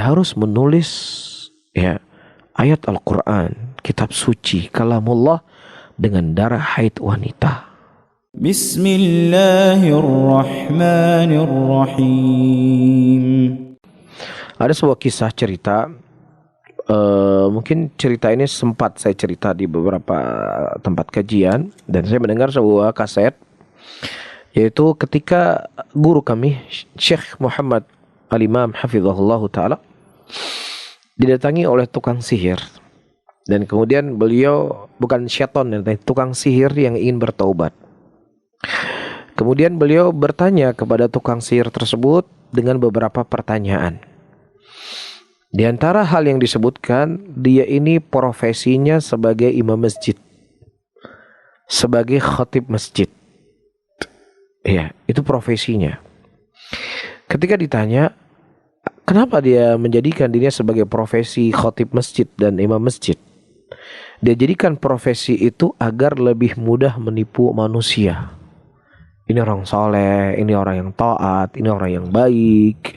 harus menulis ya ayat Al-Quran, kitab suci, kalamullah dengan darah haid wanita. Bismillahirrahmanirrahim. Ada sebuah kisah cerita, mungkin cerita ini sempat saya cerita di beberapa tempat kajian, dan saya mendengar sebuah kaset, yaitu ketika guru kami Syekh Muhammad Al-Imam Hafizahullah Ta'ala didatangi oleh tukang sihir, dan kemudian beliau, bukan syaitan, tukang sihir yang ingin bertaubat. Kemudian beliau bertanya kepada tukang sihir tersebut dengan beberapa pertanyaan. Di antara hal yang disebutkan, dia ini profesinya sebagai imam masjid, sebagai khatib masjid. Ya, itu profesinya. Ketika ditanya, kenapa dia menjadikan dirinya sebagai profesi khatib masjid dan imam masjid? Dia jadikan profesi itu agar lebih mudah menipu manusia. Ini orang soleh, ini orang yang taat, ini orang yang baik.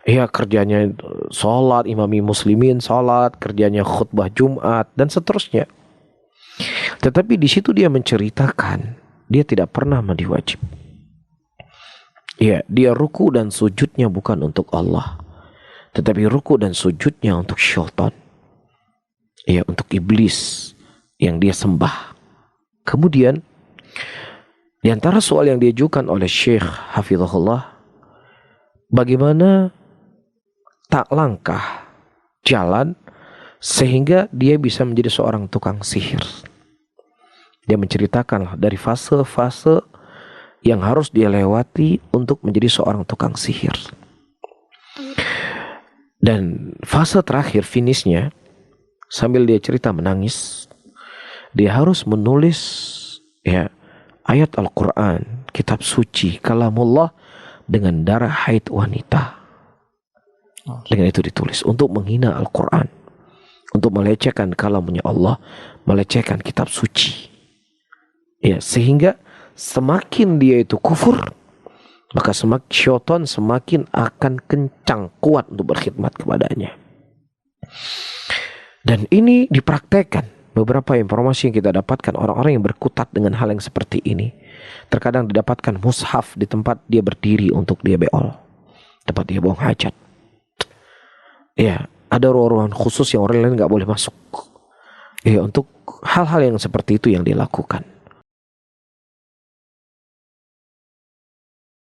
Ya, kerjanya sholat, imami muslimin sholat, kerjanya khutbah Jumat, dan seterusnya. Tetapi di situ dia menceritakan, dia tidak pernah mandi wajib. Ya, dia ruku dan sujudnya bukan untuk Allah, tetapi ruku dan sujudnya untuk syaitan. Ya, untuk iblis yang dia sembah. Kemudian, di antara soal yang diajukan oleh Syekh Hafizahullah, bagaimana tak langkah jalan sehingga dia bisa menjadi seorang tukang sihir. Dia menceritakan dari fase-fase yang harus dia lewati untuk menjadi seorang tukang sihir. Dan fase terakhir, finishnya, sambil dia cerita menangis, dia harus menulis ya ayat Al-Quran, kitab suci, kalamullah dengan darah haid wanita. Dengan itu ditulis untuk menghina Al-Quran, untuk melecehkan kalamnya Allah, melecehkan kitab suci. Ya, sehingga semakin dia itu kufur, maka semakin syaitan semakin akan kencang, kuat untuk berkhidmat kepadanya. Dan ini dipraktekkan. Beberapa informasi yang kita dapatkan, orang-orang yang berkutat dengan hal yang seperti ini, terkadang didapatkan mushaf di tempat dia berdiri untuk dia beol, tempat dia buang hajat. Ya, ada ruang-ruang khusus yang orang lain nggak boleh masuk. Ya, untuk hal-hal yang seperti itu yang dilakukan.